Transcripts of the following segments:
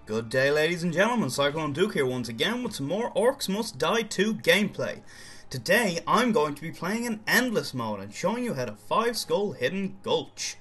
Good day, ladies and gentlemen, CycloneDuke here once again with some more Orcs Must Die 2 gameplay. Today I'm going to be playing in Endless mode and showing you how to 5-skull Hidden Gulch.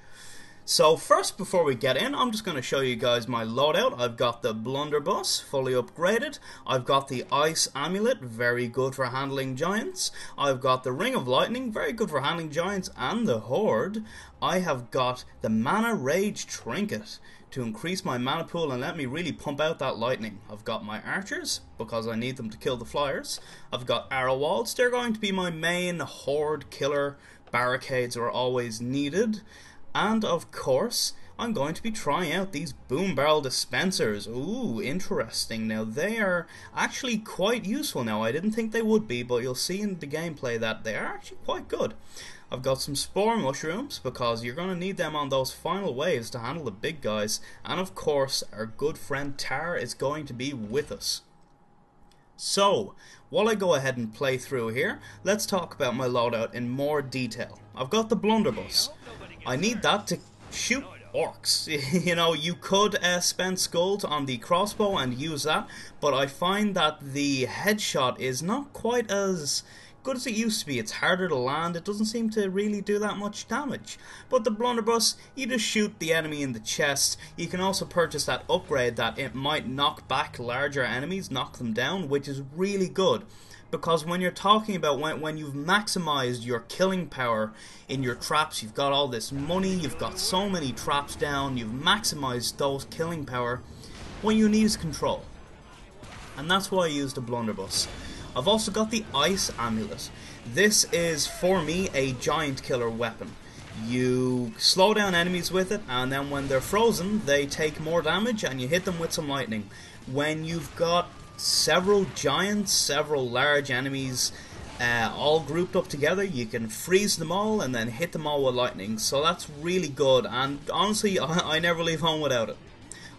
So first, before we get in, I'm just going to show you guys my loadout. I've got the blunderbuss, fully upgraded. I've got the ice amulet, very good for handling giants. I've got the ring of lightning, very good for handling giants and the horde. I have got the mana rage trinket to increase my mana pool and let me really pump out that lightning. I've got my archers, because I need them to kill the flyers. I've got arrow walls, they're going to be my main horde killer. Barricades are always needed. And of course, I'm going to be trying out these boom barrel dispensers. Ooh, interesting. Now, they are actually quite useful now. I didn't think they would be, but you'll see in the gameplay that they are actually quite good. I've got some spore mushrooms, because you're going to need them on those final waves to handle the big guys. And of course, our good friend Tar is going to be with us. So, while I go ahead and play through here, let's talk about my loadout in more detail. I've got the blunderbuss. I need that to shoot orcs. You know, you could spend skulls on the crossbow and use that, but I find that the headshot is not quite as good as it used to be. It's harder to land, it doesn't seem to really do that much damage. But the blunderbuss, you just shoot the enemy in the chest. You can also purchase that upgrade that it might knock back larger enemies, knock them down, which is really good. Because when you're talking about when you've maximized your killing power in your traps, you've got all this money, you've got so many traps down, you've maximized those killing power, what you need is control. And that's why I use the blunderbuss. I've also got the ice amulet. This is, for me, a giant killer weapon. You slow down enemies with it, and then when they're frozen, they take more damage, and you hit them with some lightning. When you've got several giants, several large enemies all grouped up together, you can freeze them all and then hit them all with lightning. So that's really good, and honestly, I never leave home without it.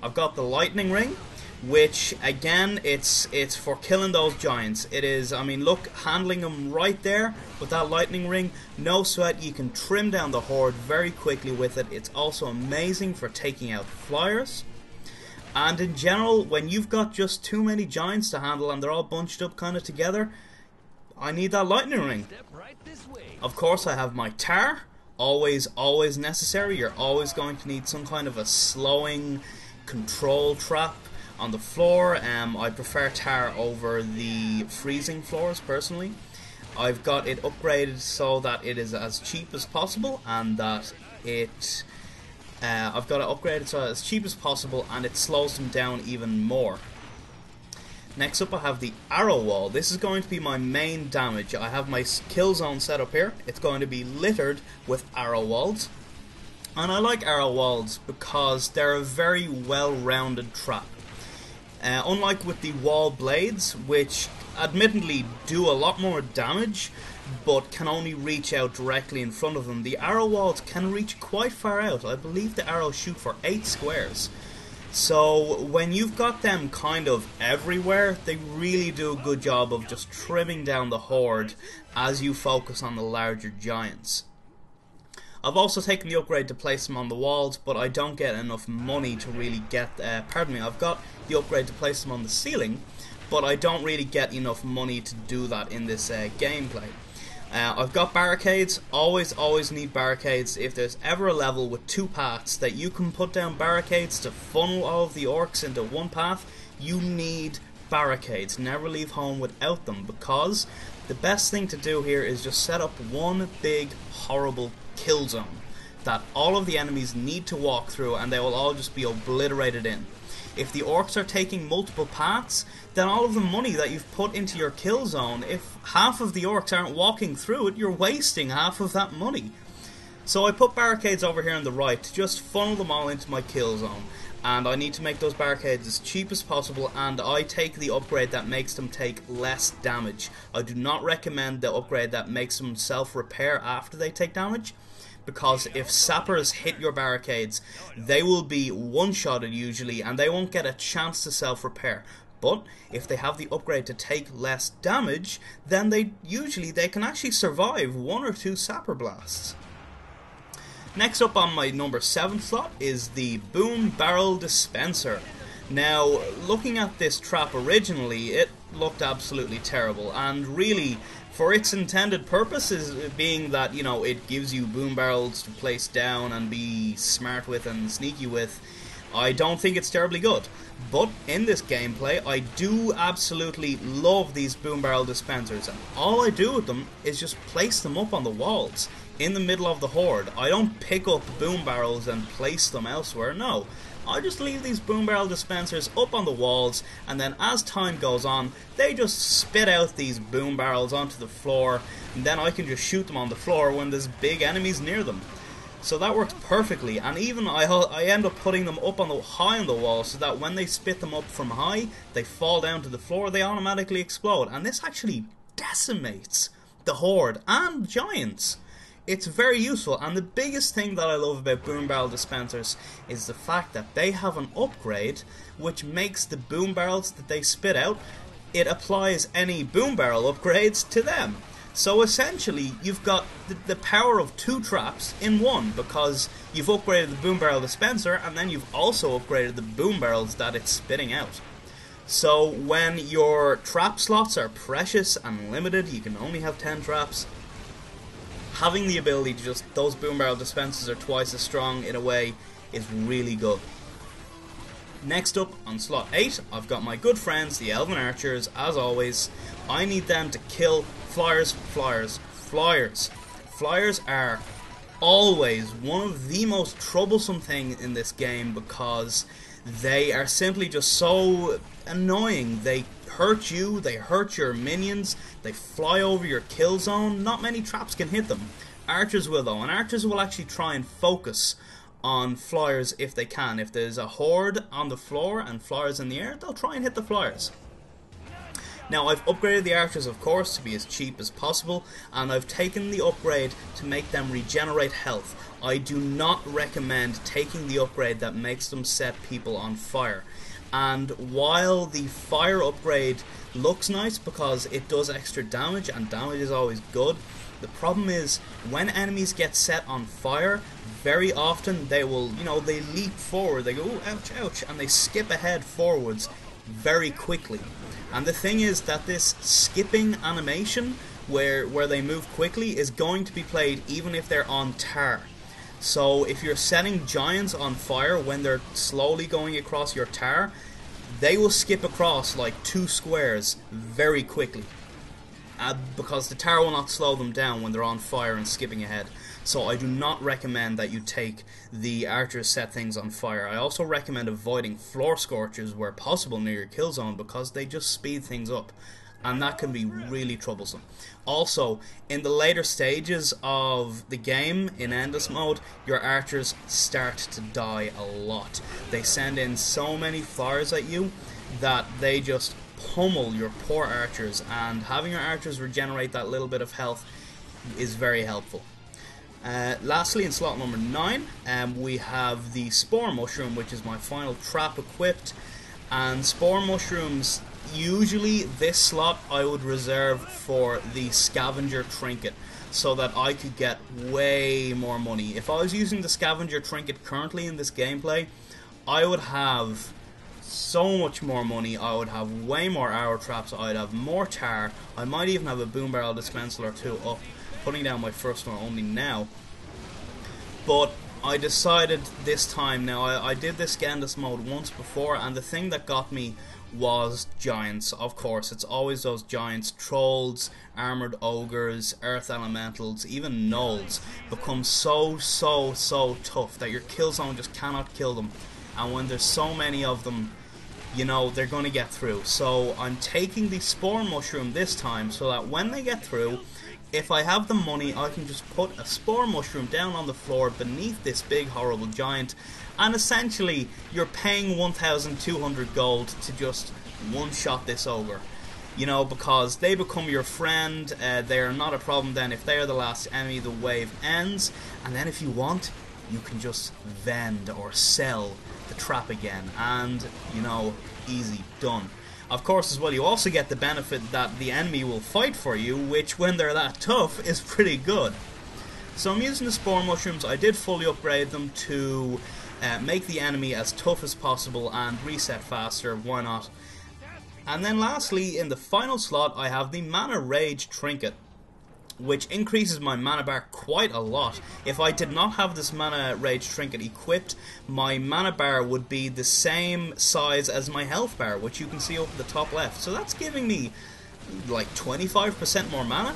I've got the lightning ring, which again, it's for killing those giants. It is, I mean, look, handling them right there with that lightning ring, no sweat. You can trim down the horde very quickly with it. It's also amazing for taking out flyers. And in general, when you've got just too many giants to handle and they're all bunched up kind of together, I need that lightning ring. Of course, I have my tar, always necessary. You're always going to need some kind of a slowing control trap on the floor. I prefer tar over the freezing floors personally. I've got it upgraded so that it is as cheap as possible, and that it I've got it upgraded so as cheap as possible, and it slows them down even more. Next up, I have the arrow wall. This is going to be my main damage. I have my kill zone set up here. It's going to be littered with arrow walls. And I like arrow walls because they're a very well-rounded trap. Unlike with the wall blades, which admittedly do a lot more damage, but can only reach out directly in front of them, the arrow walls can reach quite far out. I believe the arrows shoot for 8 squares. So when you've got them kind of everywhere, they really do a good job of just trimming down the horde as you focus on the larger giants. I've also taken the upgrade to place them on the walls, but I don't get enough money to really get, I've got the upgrade to place them on the ceiling, but I don't really get enough money to do that in this gameplay. I've got barricades, always need barricades. If there's ever a level with 2 paths that you can put down barricades to funnel all of the orcs into one path, you need barricades. Never leave home without them, because the best thing to do here is just set up one big horrible kill zone that all of the enemies need to walk through, and they will all just be obliterated in. If the orcs are taking multiple paths, then all of the money that you've put into your kill zone, if half of the orcs aren't walking through it, you're wasting half of that money. So I put barricades over here on the right to just funnel them all into my kill zone. And I need to make those barricades as cheap as possible, and I take the upgrade that makes them take less damage. I do not recommend the upgrade that makes them self-repair after they take damage, because if sappers hit your barricades, they will be one-shotted usually, and they won't get a chance to self-repair. But if they have the upgrade to take less damage, then they can actually survive 1 or 2 sapper blasts. Next up on my number 7 slot is the Boom Barrel Dispenser. Now, looking at this trap originally, it looked absolutely terrible, and really, for its intended purposes being that, you know, it gives you boom barrels to place down and be smart with and sneaky with, I don't think it's terribly good. But in this gameplay, I do absolutely love these boom barrel dispensers, and all I do with them is just place them up on the walls in the middle of the horde. I don't pick up boom barrels and place them elsewhere, no. I just leave these boom barrel dispensers up on the walls, and then as time goes on, they just spit out these boom barrels onto the floor, and then I can just shoot them on the floor when there's big enemies near them. So that works perfectly, and even I end up putting them up on the high on the wall so that when they spit them up from high, they fall down to the floor, they automatically explode, and this actually decimates the horde and giants. It's very useful, and the biggest thing that I love about boom barrel dispensers is the fact that they have an upgrade which makes the boom barrels that they spit out, it applies any boom barrel upgrades to them. So essentially you've got the power of two traps in one, because you've upgraded the boom barrel dispenser and then you've also upgraded the boom barrels that it's spitting out. So when your trap slots are precious and limited, you can only have 10 traps, having the ability to just, those boom barrel dispensers are twice as strong in a way, is really good. Next up, on slot 8, I've got my good friends, the Elven Archers, as always. I need them to kill flyers, flyers, flyers. Flyers are always one of the most troublesome things in this game because they are simply just so annoying. They hurt you, they hurt your minions, they fly over your kill zone. Not many traps can hit them. Archers will though, and archers will actually try and focus on flyers if they can. If there's a horde on the floor and flyers in the air, they'll try and hit the flyers. Now, I've upgraded the archers, of course, to be as cheap as possible, and I've taken the upgrade to make them regenerate health. I do not recommend taking the upgrade that makes them set people on fire. And while the fire upgrade looks nice because it does extra damage, and damage is always good, the problem is when enemies get set on fire, very often they will, you know, they leap forward, they go, ooh, ouch, ouch, and they skip ahead forwards very quickly. And the thing is that this skipping animation, where they move quickly, is going to be played even if they're on tar. So if you're setting giants on fire when they're slowly going across your tar, they will skip across like 2 squares very quickly. Because the tar will not slow them down when they're on fire and skipping ahead. So I do not recommend that you take the archers set things on fire. I also recommend avoiding floor scorchers where possible near your kill zone because they just speed things up, and that can be really troublesome. Also, in the later stages of the game, in endless mode, your archers start to die a lot. They send in so many flyers at you that they just pummel your poor archers, and having your archers regenerate that little bit of health is very helpful. Lastly, in slot number 9, we have the Spore Mushroom, which is my final trap equipped. And Spore Mushrooms, usually this slot I would reserve for the Scavenger Trinket, so that I could get way more money. If I was using the Scavenger Trinket currently in this gameplay, I would have so much more money. I would have way more arrow traps, I'd have more tar, I might even have a boom barrel dispenser or 2 up. Putting down my first one only now. But I decided this time, now I did this Endless mode once before, and the thing that got me was giants. Of course, it's always those giants. Trolls, armored ogres, earth elementals, even gnolls become so tough that your kill zone just cannot kill them. And when there's so many of them, you know, they're going to get through. So I'm taking the Spore Mushroom this time so that when they get through, if I have the money, I can just put a Spore Mushroom down on the floor beneath this big horrible giant, and essentially you're paying 1,200 gold to just one-shot this ogre. You know, because they become your friend, they are not a problem then. If they are the last enemy, the wave ends, and then if you want, you can just vend or sell the trap again, and, you know, easy, done. Of course, as well, you also get the benefit that the enemy will fight for you, which, when they're that tough, is pretty good. So I'm using the Spore Mushrooms. I did fully upgrade them to make the enemy as tough as possible and reset faster, why not? And then lastly, in the final slot, I have the Mana Rage Trinket, which increases my mana bar quite a lot. If I did not have this Mana Rage Trinket equipped, my mana bar would be the same size as my health bar, which you can see up at the top left. So that's giving me like 25% more mana.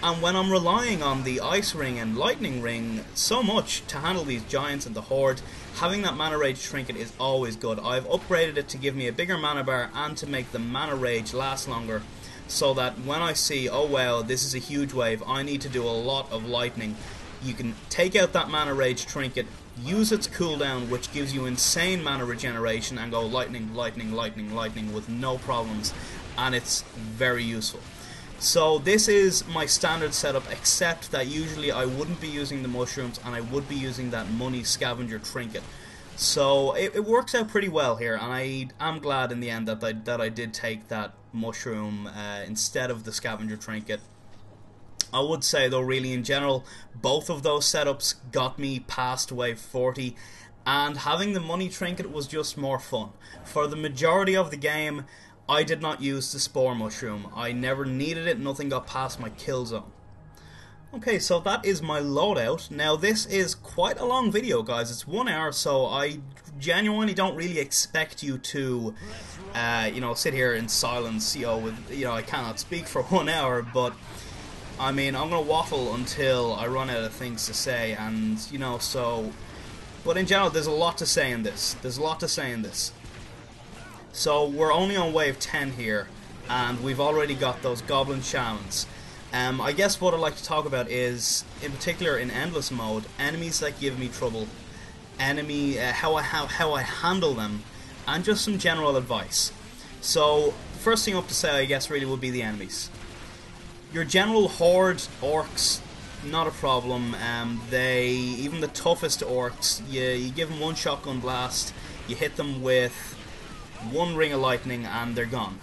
And when I'm relying on the Ice Ring and Lightning Ring so much to handle these giants and the Horde, having that Mana Rage Trinket is always good. I've upgraded it to give me a bigger mana bar and to make the Mana Rage last longer, so that when I see, oh wow, this is a huge wave, I need to do a lot of lightning, you can take out that Mana Rage Trinket, use its cooldown, which gives you insane mana regeneration, and go lightning, lightning, lightning, lightning with no problems, and it's very useful. So this is my standard setup, except that usually I wouldn't be using the mushrooms and I would be using that money scavenger trinket. So it works out pretty well here, and I am glad in the end that I did take that mushroom instead of the scavenger trinket. I would say though, really in general, both of those setups got me past wave 40, and having the money trinket was just more fun. For the majority of the game, I did not use the Spore Mushroom. I never needed it, nothing got past my kill zone. Okay, so that is my loadout. Now this is quite a long video, guys. It's 1 hour, so I genuinely don't really expect you to, you know, sit here in silence, I cannot speak for 1 hour, but I mean, I'm gonna waffle until I run out of things to say, and, but in general, there's a lot to say in this. So we're only on wave 10 here, and we've already got those Goblin Shamans. I guess what I'd like to talk about is, in particular in Endless mode, enemies that give me trouble, how I handle them, and just some general advice. So, first thing up to say, I guess, really would be the enemies. Your general Horde Orcs, not a problem. Even the toughest Orcs, you give them one shotgun blast, you hit them with one ring of lightning and they're gone.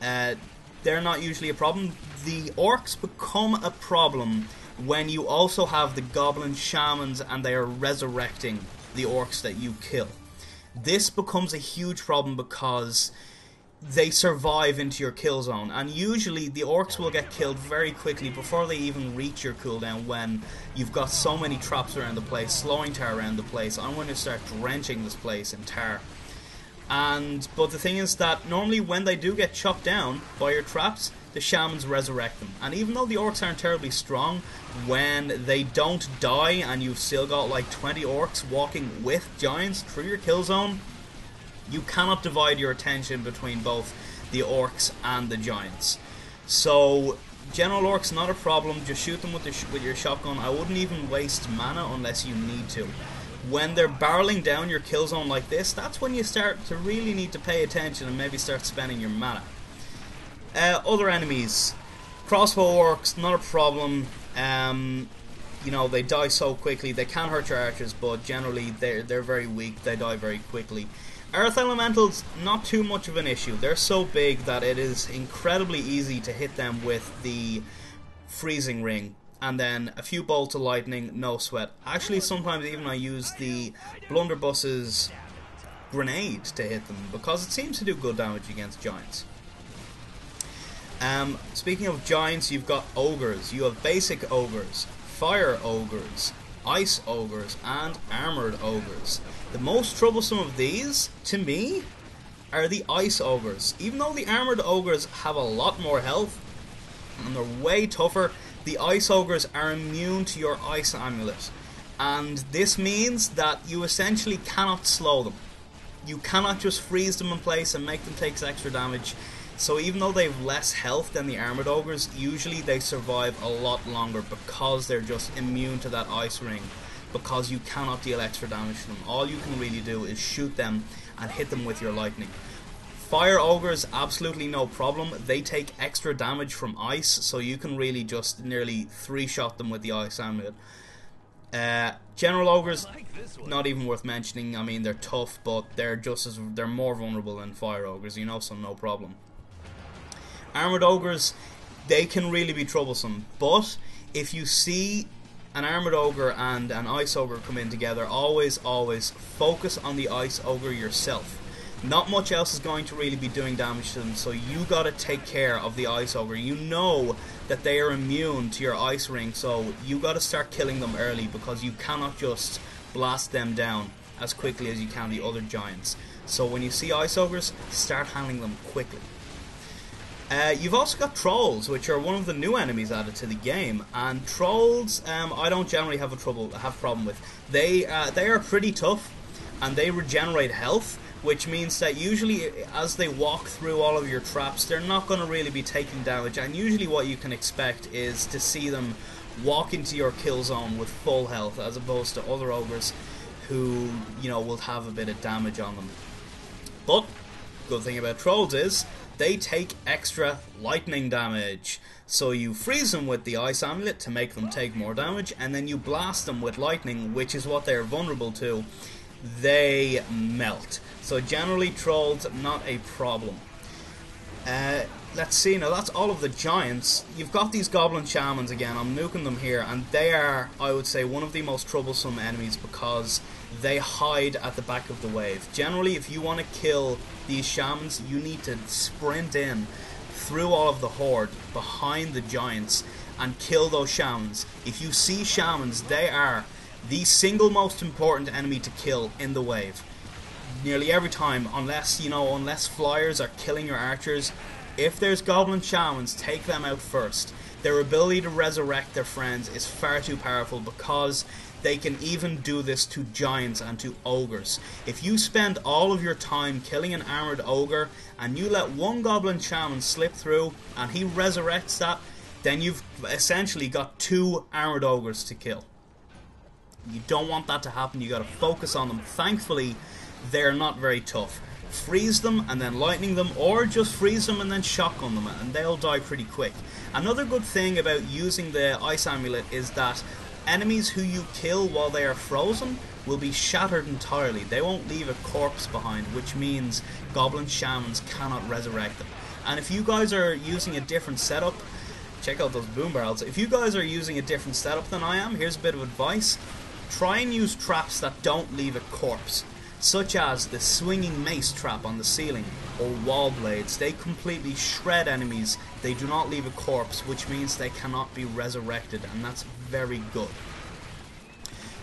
They're not usually a problem. The Orcs become a problem when you also have the Goblin Shamans and they are resurrecting the Orcs that you kill. This becomes a huge problem because they survive into your kill zone, and usually the Orcs will get killed very quickly before they even reach your cooldown, when you've got so many traps around the place, slowing tar around the place. I'm going to start drenching this place in tar. But the thing is that normally when they do get chopped down by your traps, the Shamans resurrect them. And even though the Orcs aren't terribly strong, when they don't die and you've still got like 20 Orcs walking with giants through your kill zone, you cannot divide your attention between both the Orcs and the giants. So general Orcs, not a problem, just shoot them with your shotgun. I wouldn't even waste mana unless you need to. When they're barreling down your kill zone like this, that's when you start to really need to pay attention and maybe start spending your mana. Other enemies, crossbow Orcs, not a problem. They die so quickly. They can hurt your archers, but generally they're very weak. They die very quickly. Earth Elementals, not too much of an issue. They're so big that it is incredibly easy to hit them with the Freezing Ring. And then a few bolts of lightning, no sweat. Actually, sometimes even I use the Blunderbuss's grenade to hit them, because it seems to do good damage against giants. Speaking of giants, you've got ogres. You have basic ogres, fire ogres, ice ogres, and armored ogres. The most troublesome of these, to me, are the ice ogres. Even though the armored ogres have a lot more health and they're way tougher, the ice ogres are immune to your ice amulet, and this means that you essentially cannot slow them. You cannot just freeze them in place and make them take extra damage. So even though they have less health than the armored ogres, usually they survive a lot longer because they're just immune to that ice ring, because you cannot deal extra damage to them. All you can really do is shoot them and hit them with your lightning. Fire ogres, absolutely no problem. They take extra damage from ice, so you can really just nearly 3-shot them with the ice amulet. General ogres, not even worth mentioning. I mean, they're tough, but they're more vulnerable than fire ogres, so no problem. Armored ogres, they can really be troublesome, but if you see an armored ogre and an ice ogre come in together, always focus on the ice ogre yourself. Not much else is going to really be doing damage to them, so you gotta take care of the ice ogre. You know that they are immune to your ice ring, so you gotta start killing them early, because you cannot just blast them down as quickly as you can the other giants. So when you see ice ogres, start handling them quickly. You've also got trolls, which are one of the new enemies added to the game, and trolls I don't generally have problem with. They are pretty tough, and they regenerate health, which means that usually as they walk through all of your traps, they're not going to really be taking damage, and usually what you can expect is to see them walk into your kill zone with full health, as opposed to other ogres who, you know, will have a bit of damage on them. But good thing about trolls is they take extra lightning damage. So you freeze them with the ice amulet to make them take more damage, and then you blast them with lightning, which is what they're vulnerable to. They melt. So generally trolls, not a problem. Let's see, now that's all of the giants. You've got these goblin shamans again. I'm nuking them here, and they are, I would say, one of the most troublesome enemies because they hide at the back of the wave. Generally, if you want to kill these shamans, you need to sprint in through all of the horde behind the giants and kill those shamans. If you see shamans, they are the single most important enemy to kill in the wave. Nearly every time, unless flyers are killing your archers, if there's goblin shamans, take them out first. Their ability to resurrect their friends is far too powerful because they can even do this to giants and to ogres. If you spend all of your time killing an armored ogre and you let one goblin shaman slip through and he resurrects that, then you've essentially got 2 armored ogres to kill. You don't want that to happen. You gotta focus on them. Thankfully, they're not very tough. Freeze them and then lightning them, or just freeze them and then shotgun them, and they'll die pretty quick. Another good thing about using the ice amulet is that enemies who you kill while they are frozen will be shattered entirely. They won't leave a corpse behind, which means goblin shamans cannot resurrect them. And if you guys are using a different setup, check out those boom barrels. If you guys are using a different setup than I am, here's a bit of advice. Try and use traps that don't leave a corpse, such as the swinging mace trap on the ceiling or wall blades. They completely shred enemies. They do not leave a corpse, which means they cannot be resurrected, and that's very good.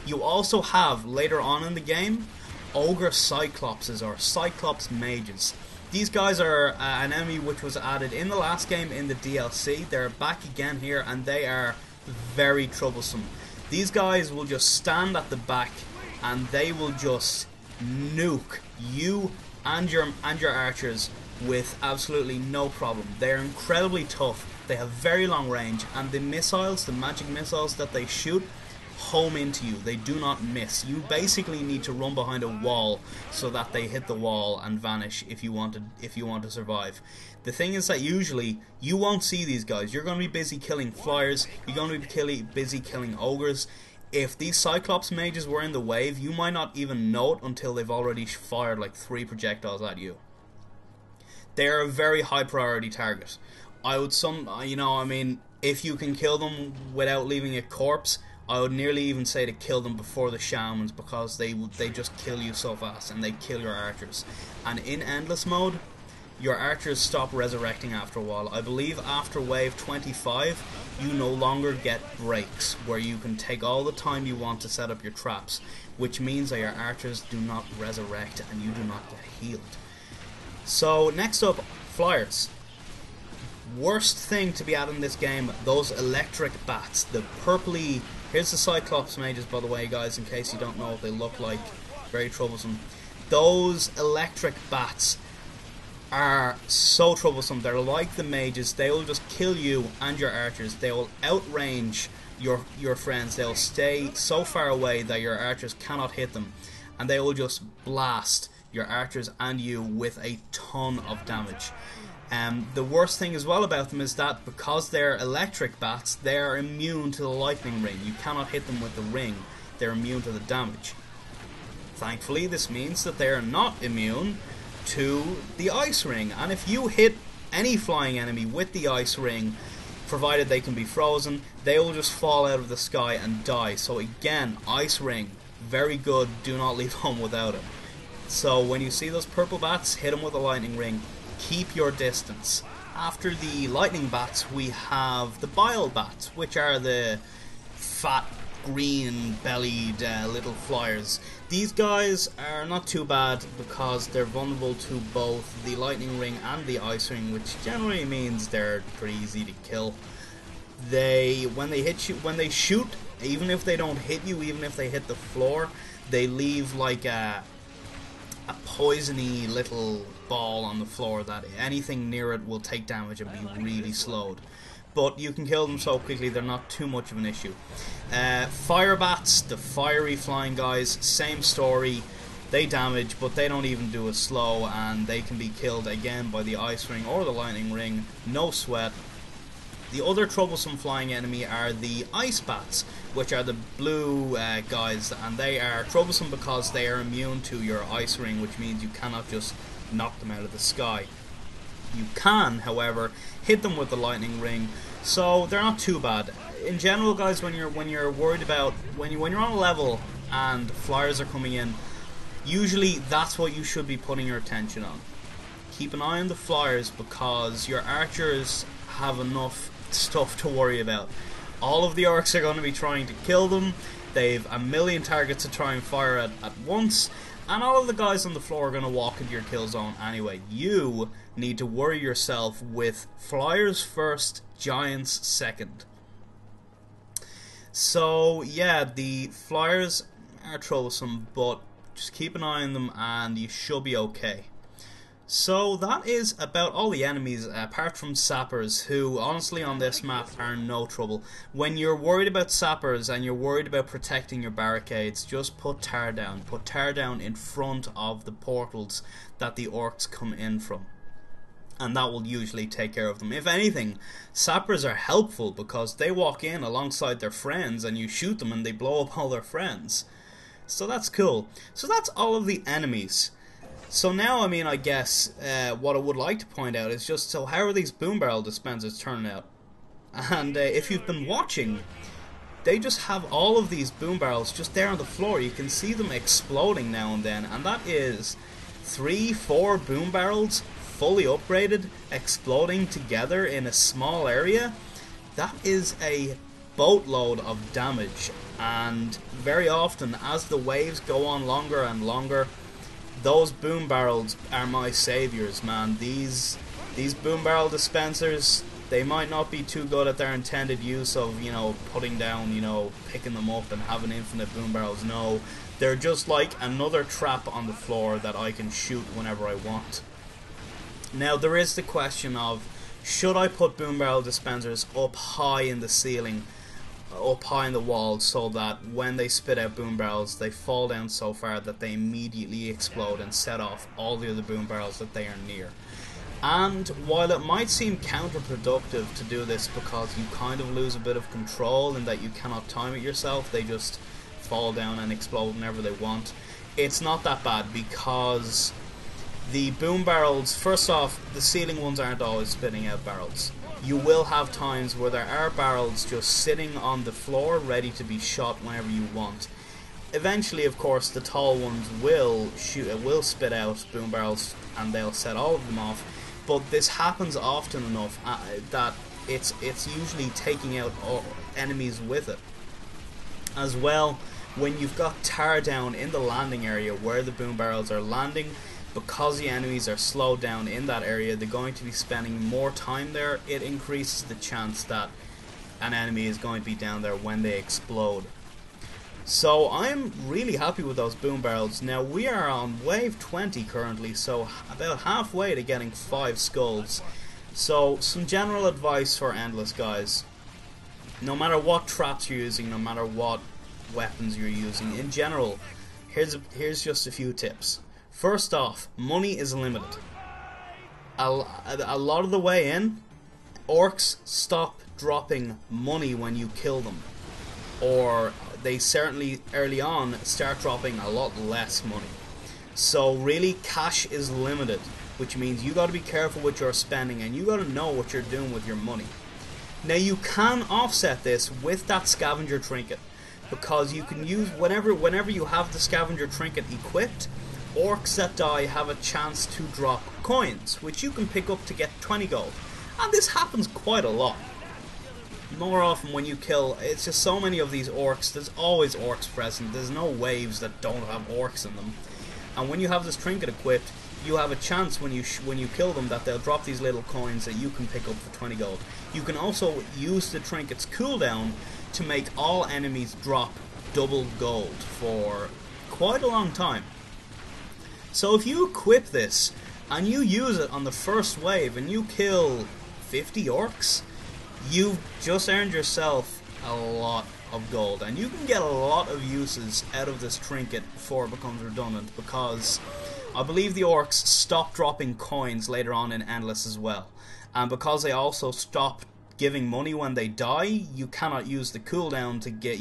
You also have, later on in the game, ogre cyclopses or cyclops mages. These guys are an enemy which was added in the last game in the DLC. They're back again here, and they are very troublesome. These guys will just stand at the back and they will just nuke you and your archers with absolutely no problem. They're incredibly tough. They have very long range, and the missiles, the magic missiles that they shoot, home into you. They do not miss. You basically need to run behind a wall so that they hit the wall and vanish if you want to survive. The thing is that usually you won't see these guys. You're going to be busy killing flyers. You're going to be busy killing ogres. If these Cyclops mages were in the wave, you might not even know it until they've already fired like 3 projectiles at you. They are a very high priority target. If you can kill them without leaving a corpse, I would nearly even say to kill them before the shamans, because they just kill you so fast and they kill your archers. And in endless mode, your archers stop resurrecting after a while. I believe after wave 25, you no longer get breaks where you can take all the time you want to set up your traps, which means that your archers do not resurrect and you do not get healed. So next up, flyers. Worst thing to be added in this game, those electric bats, the purpley. Here's the Cyclops mages, by the way, guys, in case you don't know what they look like. Very troublesome. Those electric bats are so troublesome. They're like the mages. They will just kill you and your archers. They will outrange your friends. They'll stay so far away that your archers cannot hit them, and they will just blast your archers and you with a ton of damage. The worst thing as well about them is that because they're electric bats, they are immune to the lightning ring. You cannot hit them with the ring. They're immune to the damage. Thankfully, this means that they are not immune to the ice ring, and if you hit any flying enemy with the ice ring, provided they can be frozen, they will just fall out of the sky and die. So again, Ice Ring, very good, do not leave home without it. So when you see those purple bats, hit them with a lightning ring, keep your distance. After the lightning bats, we have the bile bats, which are the fat, green-bellied little flyers. These guys are not too bad because they're vulnerable to both the lightning ring and the ice ring, which generally means they're pretty easy to kill. When they hit you, when they shoot, even if they don't hit you, even if they hit the floor, they leave like a poisony little ball on the floor that anything near it will take damage and be really slowed. But you can kill them so quickly, they're not too much of an issue. Fire bats, the fiery flying guys, same story. They damage, but they don't even do a slow, and they can be killed again by the ice ring or the lightning ring. No sweat. The other troublesome flying enemy are the ice bats, which are the blue guys, and they are troublesome because they are immune to your ice ring, which means you cannot just knock them out of the sky. You can, however, hit them with the lightning ring, so they're not too bad. In general, guys, when you're worried about when you're on a level and flyers are coming in, usually that's what you should be putting your attention on. Keep an eye on the flyers because your archers have enough stuff to worry about. All of the orcs are going to be trying to kill them. They've a million targets to try and fire at once, and all of the guys on the floor are going to walk into your kill zone anyway. You need to worry yourself with flyers first, giants second. So yeah, the flyers are troublesome, but just keep an eye on them and you should be okay. So that is about all the enemies, apart from sappers, who honestly on this map are no trouble. When you're worried about sappers and you're worried about protecting your barricades, just put tar down. Put tar down in front of the portals that the orcs come in from, and that will usually take care of them. If anything, sappers are helpful because they walk in alongside their friends and you shoot them and they blow up all their friends. So that's cool. So that's all of the enemies. So now, I mean, I guess what I would like to point out is just, so how are these boom barrel dispensers turning out? And if you've been watching, they just have all of these boom barrels just there on the floor. You can see them exploding now and then, and that is 3-4 boom barrels fully upgraded exploding together in a small area. That is a boatload of damage, and very often as the waves go on longer and longer, those boom barrels are my saviors, man. These boom barrel dispensers, they might not be too good at their intended use of, you know, putting down, you know, picking them up and having infinite boom barrels. No, they're just like another trap on the floor that I can shoot whenever I want. Now there is the question of, should I put boom barrel dispensers up high in the ceiling, up high in the walls, so that when they spit out boom barrels they fall down so far that they immediately explode and set off all the other boom barrels that they are near. And while it might seem counterproductive to do this because you kind of lose a bit of control in that you cannot time it yourself, they just fall down and explode whenever they want, it's not that bad because the boom barrels, first off, the ceiling ones aren't always spitting out barrels. You will have times where there are barrels just sitting on the floor ready to be shot whenever you want. Eventually, of course, the tall ones will spit out boom barrels and they'll set all of them off, but this happens often enough that it's usually taking out enemies with it. As well, when you've got tar down in the landing area where the boom barrels are landing, because the enemies are slowed down in that area, they're going to be spending more time there. It increases the chance that an enemy is going to be down there when they explode. So I'm really happy with those boom barrels. Now we are on wave 20 currently, so about halfway to getting 5 skulls. So some general advice for Endless, guys. No matter what traps you're using, no matter what weapons you're using, in general, here's just a few tips. First off, money is limited. A lot of the way in, orcs stop dropping money when you kill them. Or they certainly early on start dropping a lot less money. So really, cash is limited, which means you got to be careful with your spending and you got to know what you're doing with your money. Now you can offset this with that scavenger trinket, because you can use whenever you have the scavenger trinket equipped, orcs that die have a chance to drop coins, which you can pick up to get 20 gold. And this happens quite a lot. More often when you kill, it's just so many of these orcs, there's always orcs present, there's no waves that don't have orcs in them. And when you have this trinket equipped, you have a chance when you kill them that they'll drop these little coins that you can pick up for 20 gold. You can also use the trinket's cooldown to make all enemies drop double gold for quite a long time. So if you equip this and you use it on the first wave and you kill 50 orcs, you've just earned yourself a lot of gold, and you can get a lot of uses out of this trinket before it becomes redundant, because I believe the orcs stop dropping coins later on in Endless as well, and because they also stop giving money when they die, you cannot use the cooldown to get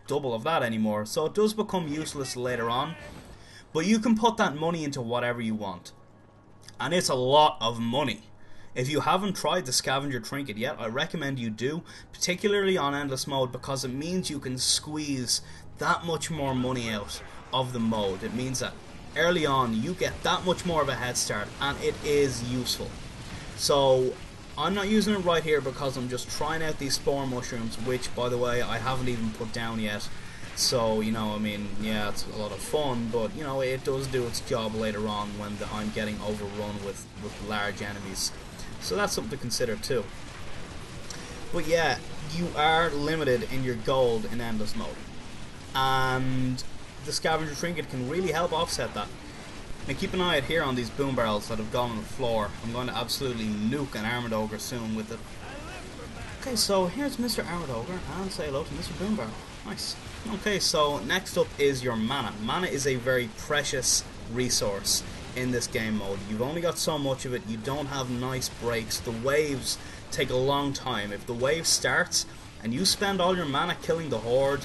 double of that anymore, so it does become useless later on. But you can put that money into whatever you want, and it's a lot of money. If you haven't tried the scavenger trinket yet, I recommend you do, particularly on endless mode, because it means you can squeeze that much more money out of the mode. It means that early on you get that much more of a head start, and it is useful. So I'm not using it right here because I'm just trying out these spore mushrooms, which, by the way, I haven't even put down yet. So, I mean, yeah, it's a lot of fun, but, it does do its job later on when I'm getting overrun with large enemies. So that's something to consider too. But yeah, you are limited in your gold in endless mode, and the scavenger trinket can really help offset that. Now keep an eye out here on these boom barrels that have gone on the floor. I'm going to absolutely nuke an armored ogre soon with it. Okay, so here's Mr. Armored Ogre, and say hello to Mr. Boom Barrel. Nice. Okay, so next up is your mana. Mana is a very precious resource in this game mode. You've only got so much of it, you don't have nice breaks, the waves take a long time. If the wave starts and you spend all your mana killing the horde,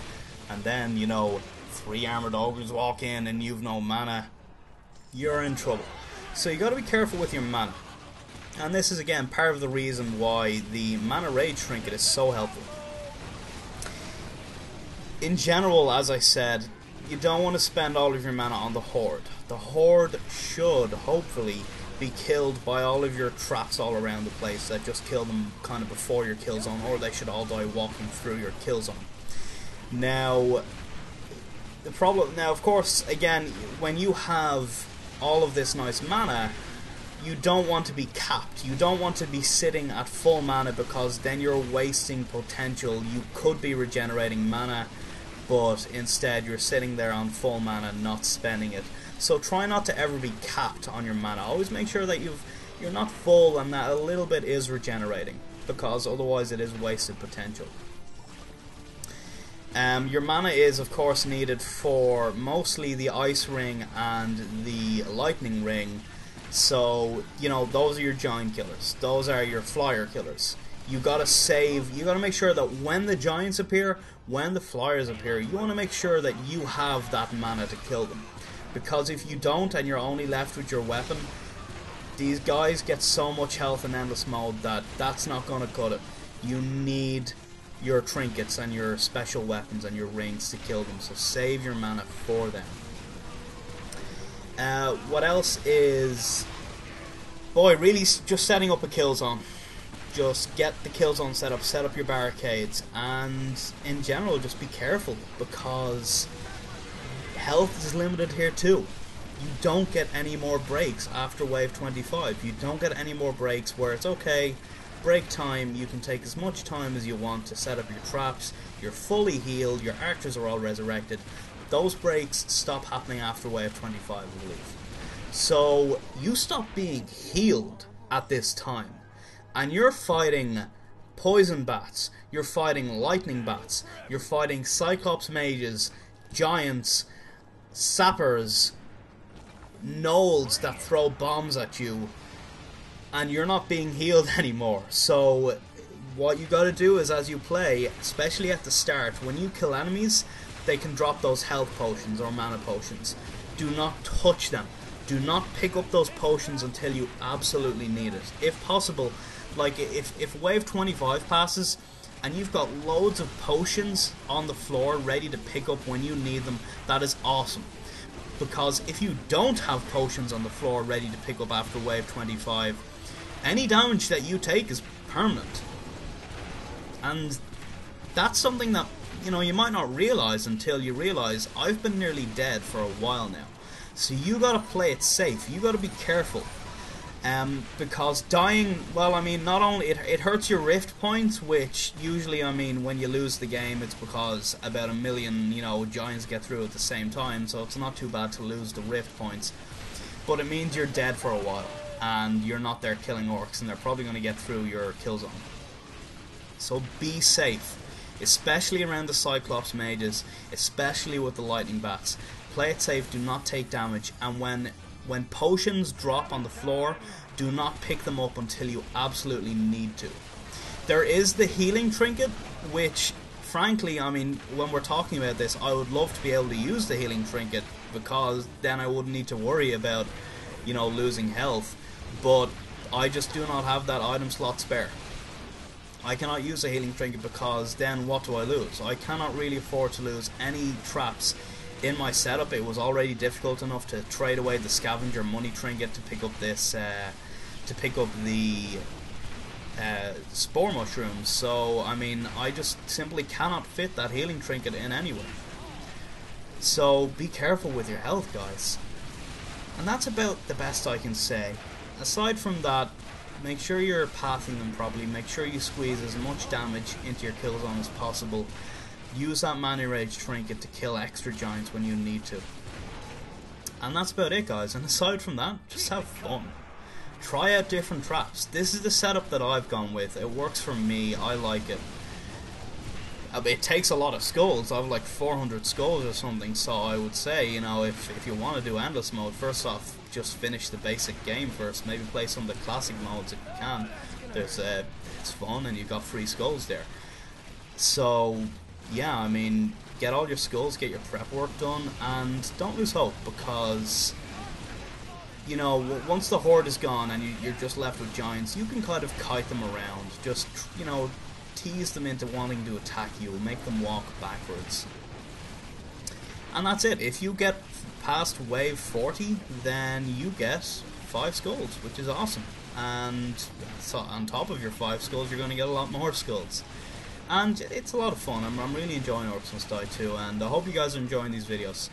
and then 3 armored ogres walk in and you've no mana, you're in trouble. So you got to be careful with your mana, and this is again part of the reason why the mana rage trinket is so helpful. In general, as I said, you don't want to spend all of your mana on the horde. The horde should, hopefully, be killed by all of your traps all around the place that just kill them kind of before your kill zone, or they should all die walking through your kill zone. Now, of course, again, when you have all of this nice mana, you don't want to be capped. You don't want to be sitting at full mana, because then you're wasting potential. You could be regenerating mana, but instead you're sitting there on full mana, not spending it. So try not to ever be capped on your mana. Always make sure that you're not full and that a little bit is regenerating, because otherwise it is wasted potential. Your mana is of course needed for mostly the ice ring and the lightning ring. So those are your giant killers. Those are your flyer killers. You gotta save. You gotta make sure that when the giants appear, when the flyers appear, you want to make sure that you have that mana to kill them. Because if you don't and you're only left with your weapon, these guys get so much health in endless mode that that's not going to cut it. You need your trinkets and your special weapons and your rings to kill them, so save your mana for them. What else is... really just setting up a kill zone. Just get the kill zone set up your barricades, and in general just be careful, because health is limited here too. You don't get any more breaks after wave 25. You don't get any more breaks where it's okay, break time, you can take as much time as you want to set up your traps, you're fully healed, your archers are all resurrected. Those breaks stop happening after wave 25, I believe. So you stop being healed at this time, and you're fighting poison bats, you're fighting lightning bats, you're fighting cyclops mages, giants, sappers, gnolls that throw bombs at you, and you're not being healed anymore. So what you gotta do is, as you play, especially at the start, when you kill enemies, they can drop those health potions or mana potions. Do not touch them. Do not pick up those potions until you absolutely need it. If possible, Like, if wave 25 passes and you've got loads of potions on the floor ready to pick up when you need them, that is awesome. Because if you don't have potions on the floor ready to pick up after wave 25, any damage that you take is permanent. And that's something that, you know, you might not realize until you realize I've been nearly dead for a while now. So you gotta play it safe, you gotta be careful. Because dying, well, I mean, not only it hurts your rift points, which usually, I mean, when you lose the game, it's because about 1 million, you know, giants get through at the same time, so it's not too bad to lose the rift points. But it means you're dead for a while, and you're not there killing orcs, and they're probably going to get through your kill zone. So be safe, especially around the Cyclops mages, especially with the lightning bats. Play it safe, do not take damage, and when potions drop on the floor, do not pick them up until you absolutely need to. There is the healing trinket, which, frankly, I mean, when we're talking about this, I would love to be able to use the healing trinket, because then I wouldn't need to worry about, you know, losing health. But I just do not have that item slot spare. I cannot use a healing trinket because then what do I lose? I cannot really afford to lose any traps in my setup. It was already difficult enough to trade away the scavenger money trinket to pick up this, to pick up the spore mushrooms. So I mean, I just simply cannot fit that healing trinket in anywhere. So be careful with your health, guys. And that's about the best I can say. Aside from that, make sure you're pathing them properly. Make sure you squeeze as much damage into your kill zone as possible. Use that Mana Rage trinket to kill extra giants when you need to. And that's about it, guys. And aside from that, just have fun. Try out different traps. This is the setup that I've gone with. It works for me. I like it. It takes a lot of skulls. I have like 400 skulls or something. So I would say, you know, if you want to do endless mode, first off, just finish the basic game first. Maybe play some of the classic modes if you can. There's it's fun and you've got free skulls there. So yeah, I mean, get all your skulls, get your prep work done, and don't lose hope, because, you know, once the horde is gone and you're just left with giants, you can kind of kite them around. Just, you know, tease them into wanting to attack you, make them walk backwards. And that's it. If you get past wave 40, then you get 5 skulls, which is awesome. And so on top of your 5 skulls, you're going to get a lot more skulls. And it's a lot of fun. I'm really enjoying Orcs Must Die 2, and I hope you guys are enjoying these videos.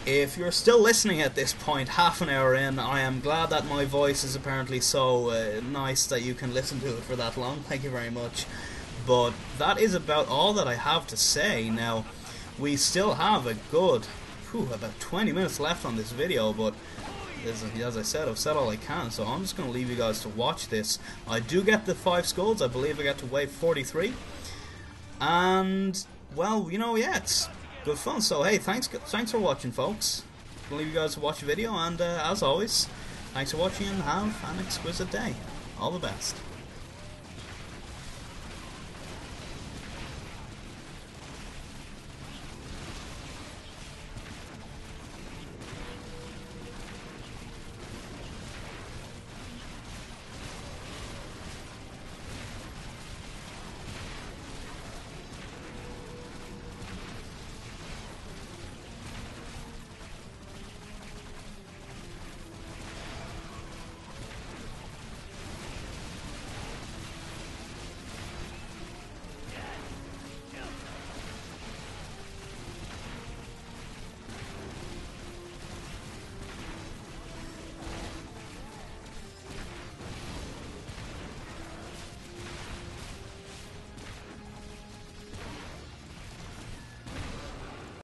If you're still listening at this point, half an hour in, I am glad that my voice is apparently so nice that you can listen to it for that long. Thank you very much. But that is about all that I have to say. Now, we still have a good, about 20 minutes left on this video, but as I said, I've said all I can, so I'm just going to leave you guys to watch this. I do get the 5 skulls. I believe I got to wave 43. And, well, you know, yeah, it's good fun. So, hey, thanks for watching, folks. I'll leave you guys to watch the video, and as always, thanks for watching, and have an exquisite day. All the best.